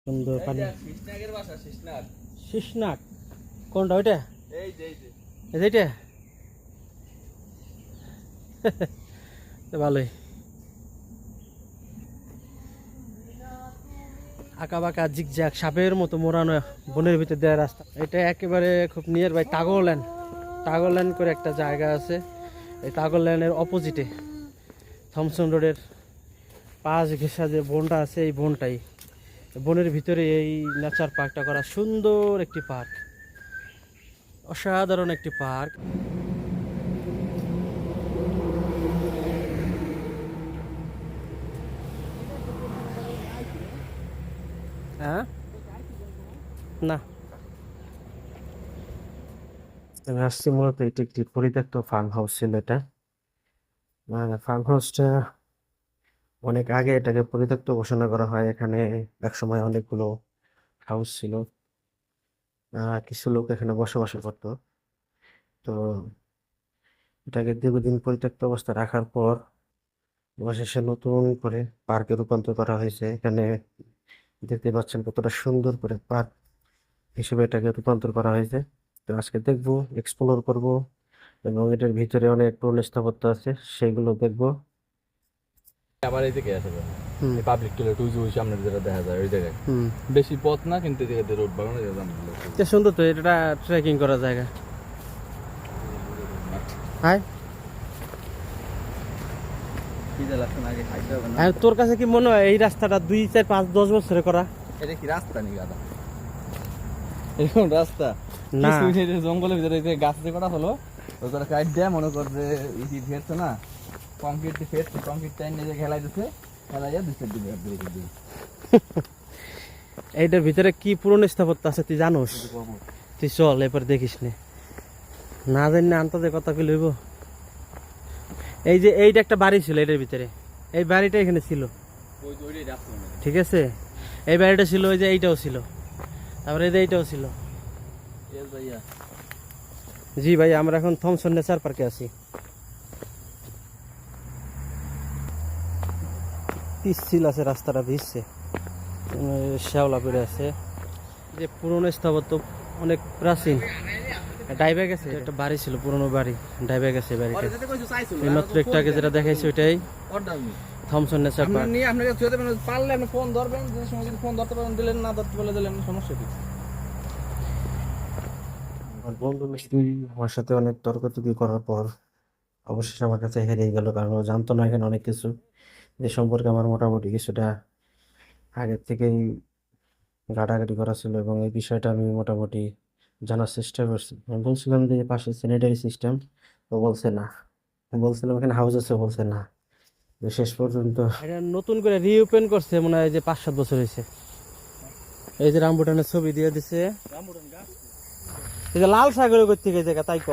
সুন্দর পানি। শিশনাক কোনটা ওইটা? এইটা ভালোই। আঁকা বাঁকা জিগজ্যাগ সাপের মতো মোড়ানো বনের ভিতর দেওয়া রাস্তা। এটা একেবারে খুব নিয়ার বাই টাগরল্যান্ড করে একটা জায়গা আছে। এই টাগরল্যান্ডের অপোজিটে থমসন রোডের পাঁচ ঘেঁষা যে বনটা আছে, এই বনটাই, বনের ভিতরে এই নেচার পার্কটা করা। সুন্দর একটি পার্ক, অসাধারণ একটি পার্ক। হ্যাঁ না, আমি আসছি মূলত এটি একটি পরিত্যক্ত ফার্ম হাউস ছিল। এটা ফার্ম হাউসটা অনেক আগে এটাকে পরিত্যক্ত ঘোষণা করা হয়। এখানে একসময় অনেকগুলো হাউস ছিল, কিছু লোক এখানে বসবাস করতো। তো এটাকে দীর্ঘদিন পরিত্যক্ত অবস্থা রাখার পর অবশেষে নতুন করে পার্কে রূপান্তর করা হয়েছে। এখানে দেখতে পাচ্ছেন কতটা সুন্দর করে পার্ক হিসেবে এটাকে রূপান্তর করা হয়েছে। তো আজকে দেখবো, এক্সপ্লোর করব, এবং এটার ভিতরে অনেক পুরনো স্থাপত্য আছে, সেগুলো দেখবো। আবার এই দিকে আসবে পাবলিক টয়লেট ওই যে ওই সামনে যেটা দেখা যায় ওই জায়গায় বেশি পথ না, কিন্তু এই জায়গাতে রোড বাগানো এটা সুন্দর তো, এটা ট্রেকিং করার জায়গা। হাই, তোর কাছে কি মনে হয় এই রাস্তাটা 2, 4, 5, 10 বছরে করা? এটা কি রাস্তা নি গাদা? এরকম রাস্তা না, জঙ্গলের ভিতরে গাছ দিয়ে করা হলো, ওই করে কাট দেয় মনে কর যে ইটি ফেরছে না, কংক্রিট দিয়ে ফেরছে, কংক্রিট টাইম নিয়ে খেলাই দিচ্ছে, খেলাইয়া দুই দিকে এইটার ভিতরে কি পুরনো স্থাপত্য আছে তুই জানোস? তুই চল এরপর দেখিস না জানি না আন্তাজের কথা কি লইব। এই যে এইটা একটা বাড়ি ছিল এটার ভিতরে, এই বাড়িটা এখানে ছিল, ঠিক আছে? এই বাড়িটা ছিল, ওই যে এইটাও ছিল, তারপরে এইটাও ছিল। জি ভাই, আমরা এখন থমসন নেচার পার্কে আছি। পিচ্ছিল আছে রাস্তাটা, ভিজছে, শ্যাওলা পড়ে আছে। যে পুরনো স্থাপত্য অনেক প্রাচীন, ডাইবে গেছে। একটা বাড়ি ছিল, পুরনো বাড়ি, ডাইবে গেছে বাড়িটা। এইমাত্র একটু আগে যেটা দেখাইছে ওইটাই থমসন নেচার পার্ক। আপনাকে পারলে আপনি ফোন ধরবেন, যে সময় যদি ফোন ধরতে পারেন দিলেন, না ধরতে পারলে দিলেন, সমস্যা কি? আমার বন্ধু মিস্ত্রি আমার সাথে অনেক তর্কাতর্কি করার পর অবশেষে আমার কাছে হেরে গেল, কারণ ও জানতো না এখানে অনেক কিছু, যে সম্পর্কে আমার মোটামুটি কিছুটা আগের থেকেই ঘাটাঘাটি করা ছিল, এবং এই বিষয়টা আমি মোটামুটি জানার চেষ্টা করছি। আমি বলছিলাম যে পাশে স্যানিটারি সিস্টেম, তো বলছে না। বলছিলাম এখানে হাউস আছে, বলছে না। তো শেষ পর্যন্ত এটা নতুন করে রিওপেন করছে, মনে হয় যে 5-7 বছর হয়েছে। এই যে রামবুটানের ছবি দিয়ে দিছে, এই যে লাল সাগরের করতে গেছে তাই ক।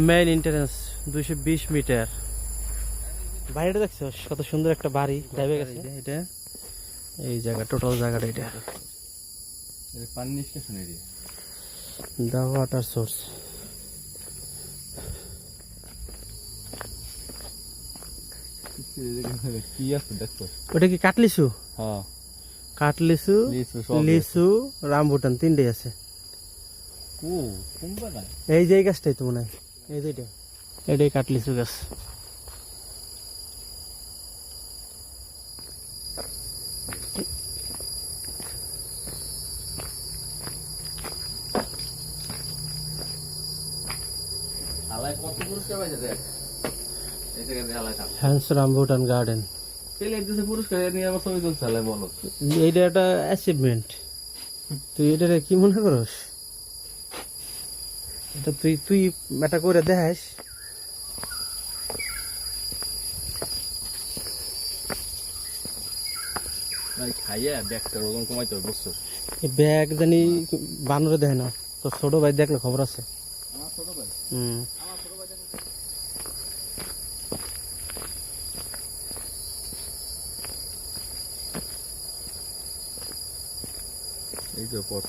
Main entrance 220 metre. বাড়িটা দেখছো কত সুন্দর একটা বাড়ি, ডাইবে গেছে এটা। এই জায়গা, টোটাল জায়গাটা এটা পানি নিষ্কাশন এরিয়া, দা ওয়াটার সোর্স। কি আছে দেখো? ওটা কি কাটলিসু? হ্যাঁ, কাটলিসু, লিচু, রামবুটান তিনটেই আছে। এই যে এই গাছটাই তো মনে হয়, এই যে এটাই কাটলিসু গাছ। কত পুরস্কার পাইছে দেখ, এই জায়গাতে হালাই থাম হ্যান্স রামবুটান গার্ডেন পেলে দিছে পুরস্কার নিয়ে আবার ছবি তুলছে হালাই, বলো এইটা একটা অ্যাচিভমেন্ট। তুই এটা কি মনে করস? এটা তুই এটা করে দেখাস। খাইয়া ব্যাগটা ওরকম কমাইতে হবে, বুঝছো? এই ব্যাগ জানি বানরে দেয় না, তো ছোট ভাই দেখলে খবর আছে। আমার ছোট ভাই, এই যে পথ,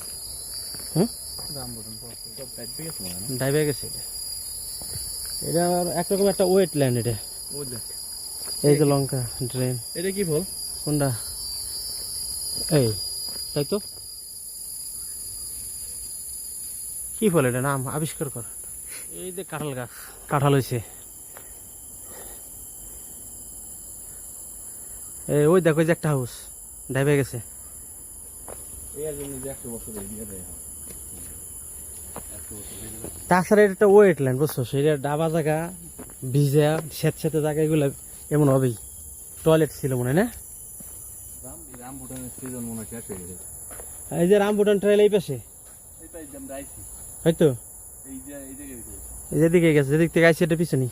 ডাইবে গেছে এটা। এটা একরকম একটা ওয়েটল্যান্ড। এটা এই যে লঙ্কা ড্রেন। এটা কি ফল? কোনটা? এই তাই তো। কি ফল এটা? নাম আবিষ্কার কর। এই যে কাঁঠাল গাছ, কাঁঠাল হয়েছে। এই ওই দেখো, ওই যে একটা হাউস ডাইবে গেছে। এর জন্য যে 100 বছর দিয়ে দেয়। তাছাড়া এটা একটা ওয়েটল্যান্ড, বুঝছো? সেটা ডাবা জায়গা, ভিজা স্যাঁতস্যাঁতে জায়গা, এগুলো এমন হবেই। টয়লেট ছিল মনে হয় না? রামবুটানের সিজন মনে হয় শেষ হয়ে গেছে। এই যে রামবুটান ট্রেল এই পাশে এটাই আমরা আইছি। হয়তো এই যে এই যে গেছে। এই যেদিকে গেছে, যেদিক থেকে আইসি এটা পিছনে।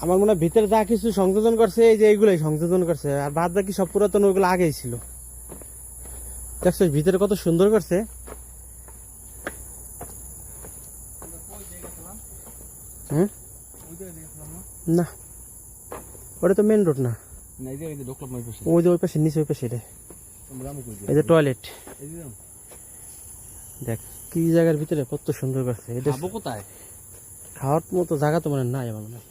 আমার মনে হয় ভিতরে যা কিছু সংযোজন করছে, এই যে এইগুলাই সংযোজন করছে, আর বাদ বাকি সব পুরাতন ওইগুলো আগেই ছিল। দেখছো ভিতরে কত সুন্দর করছে। হুম, না ওটা তো মেন রোড না। না এই যে ঢোকলাম ওই পাশে। ওই যে ওই পাশে, নিচে ওই পাশে এটা। আমরা আমু কই এই যে টয়লেট, এই যে দেখ কি জায়গার ভিতরে কত সুন্দর করছে। এটা খাবো কোথায়? খাওয়ার মতো জায়গা তো মানে নাই আমার মনে হয়।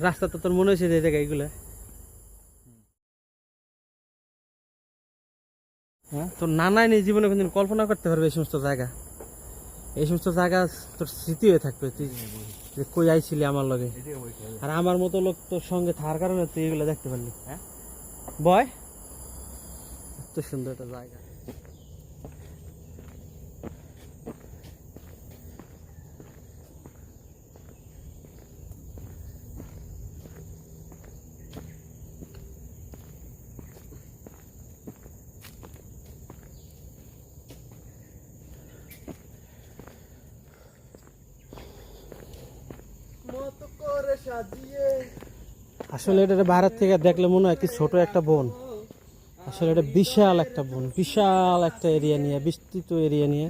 রাস্তা তো তোর মনে হয়েছে যে এই জায়গা এইগুলা, হ্যাঁ? তোর নানাই নিজ জীবনে কোনদিন কল্পনা করতে পারবে এই সমস্ত জায়গা। এই সমস্ত জায়গা তোর স্মৃতি হয়ে থাকবে, তুই যে কই আইছিলি আমার লগে। এটাই ওই খাবে। আর আমার মতো লোক তোর সঙ্গে থাকার কারণে তুই এগুলো দেখতে পারলি। হ্যাঁ বয়, এত সুন্দর একটা জায়গা। মতো করে সাজিয়ে আসলে এটা বাইরের থেকে দেখলে মনে হয় কি ছোট একটা বন, আসলে এটা বিশাল একটা বন, বিশাল একটা এরিয়া নিয়ে, বিস্তৃত এরিয়া নিয়ে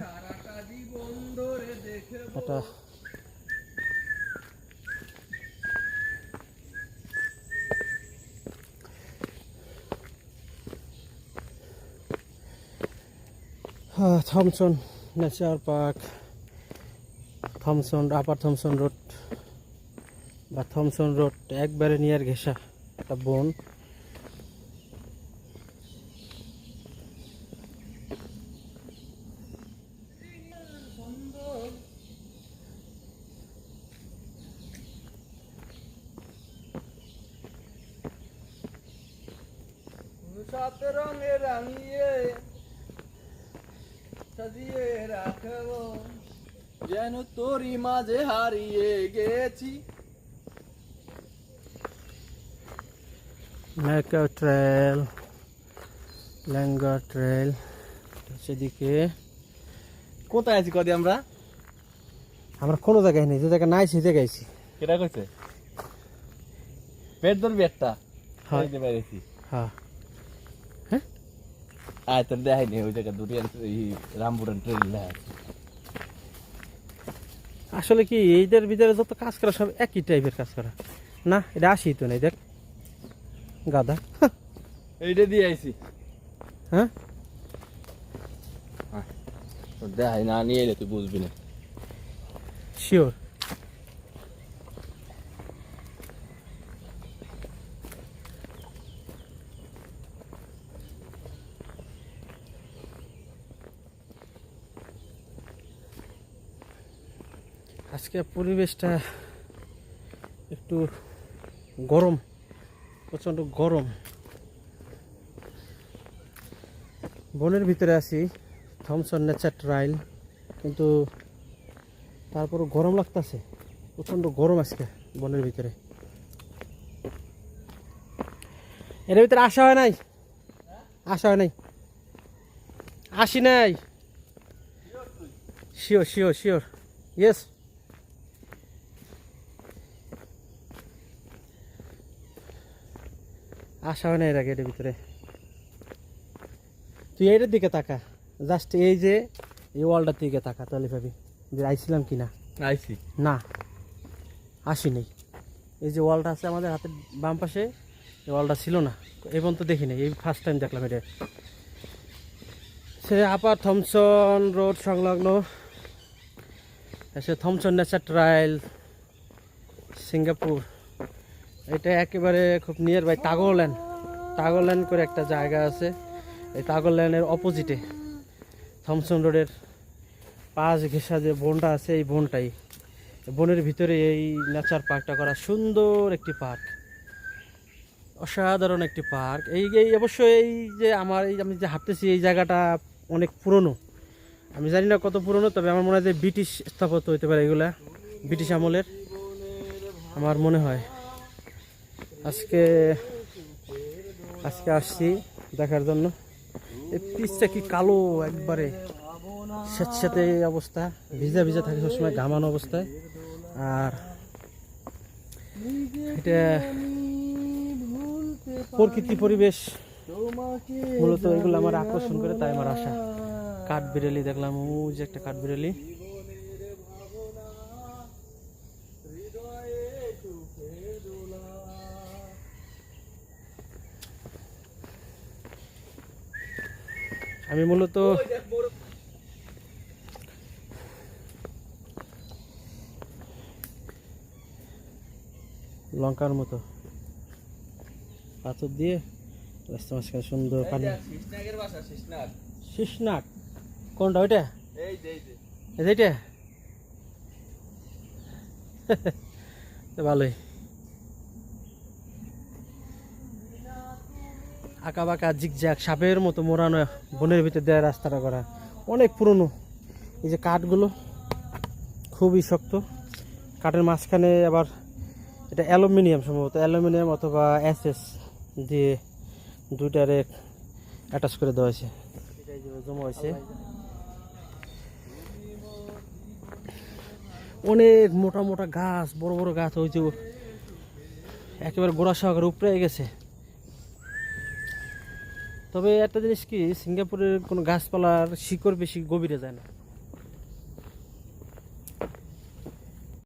একটা। থমসন নেচার পার্ক, থমসন, আপার থমসন রোড বা থমসন রোড একবারে নিয়ার ঘেঁষা একটা বন। সাত রঙে রাঙিয়ে সাজিয়ে রাখবো, যেন তোরই মাঝে হারিয়ে গেছি। মেকা ট্রেল, ল্যাঙ্গা ট্রেল, সেদিকে কোথায় আছি কদি আমরা? আমরা কোনো জায়গায় নেই, যে জায়গায় নাই সেই জায়গায় আছি। কেটা কইছে পেট ধরবি একটা? হ্যাঁ। এই যে বাইরেছি। হ্যাঁ, আয় তোর দেখাইনি ওই জায়গা দুটি এই রামপুরান ট্রেন আছে। আসলে কি এইটার ভিতরে যত কাজ করা সব একই টাইপের কাজ করা না, এটা আসি তো নাই, দেখ গাদা। এইটা দিয়ে আইছি। হ্যাঁ, তোর দেখাই না নিয়ে এলে তুই বুঝবি না। শিওর। আজকে পরিবেশটা একটু গরম, প্রচণ্ড গরম। বনের ভিতরে আছি, থমসন নেচার ট্রাইল, কিন্তু তারপরও গরম লাগতেছে, প্রচণ্ড গরম আজকে বনের ভিতরে। এর ভিতরে আসা হয় নাই, আসা হয় নাই, আসি নাই। Sure sure sure, yes. আসা হয় না এর আগে এটার ভিতরে। তুই এইটার দিকে তাকা, জাস্ট এই যে এই ওয়ালটার দিকে তাকা, তাহলে ভাবি যে আইছিলাম কিনা। আইছি না, আসি নেই। এই যে ওয়ালটা আছে আমাদের হাতের বাম পাশে, এই ওয়ালটা ছিল না, এই পর্যন্ত দেখি নাই, এই ফার্স্ট টাইম দেখলাম এটা। সে আপার থমসন রোড সংলগ্ন সে থমসন নেচার ট্রায়াল সিঙ্গাপুর। এটা একেবারে খুব নিয়ার বাই টাগোরল্যান্ড। টাগোরল্যান্ড করে একটা জায়গা আছে, এই টাগোরল্যান্ডের অপোজিটে থমসন রোডের পাশ ঘেঁষা যে বনটা আছে, এই বনটাই, বনের ভিতরে এই নেচার পার্কটা করা। সুন্দর একটি পার্ক, অসাধারণ একটি পার্ক। এই অবশ্যই এই যে আমি যে হাঁটতেছি এই জায়গাটা অনেক পুরনো। আমি জানি না কত পুরনো, তবে আমার মনে হয় যে ব্রিটিশ স্থাপত্য হইতে পারে, এগুলা ব্রিটিশ আমলের আমার মনে হয়। আজকে আসছি দেখার জন্য। এই পিচটা কি কালো একবারে, স্যাঁতস্যাঁতে অবস্থা, ভিজা ভিজা থাকে সবসময়, ঘামানো অবস্থায়। আর এটা প্রকৃতি পরিবেশ মূলত এগুলো আমার আকর্ষণ করে, তাই আমার আশা। কাঠবিড়ালি দেখলাম, ওই যে একটা কাঠবিড়ালি। আমি মূলত লঙ্কার মতো পাথর দিয়ে রাস্তা মাঝখানে সুন্দর পানি। শিশনাক কোনটা ওইটা? এইটা ভালোই। আঁকা বাঁকা জিগজ্যাগ সাপের মতো মোড়ানো বনের ভিতর দেওয়া রাস্তাটা করা, অনেক পুরনো। এই যে কাঠগুলো খুবই শক্ত, কাঠের মাঝখানে আবার এটা অ্যালুমিনিয়াম, সম্ভবত অ্যালুমিনিয়াম অথবা এসএস দিয়ে দুইটারে অ্যাটাচ করে দেওয়া হয়েছে। জমা হয়েছে অনেক মোটা মোটা গাছ, বড় বড় গাছ, ওই যে একেবারে গোড়া সহকারে উপরে গেছে। তবে একটা জিনিস কি, সিঙ্গাপুরের কোনো গাছপালার শিকড় বেশি গভীরে যায় না।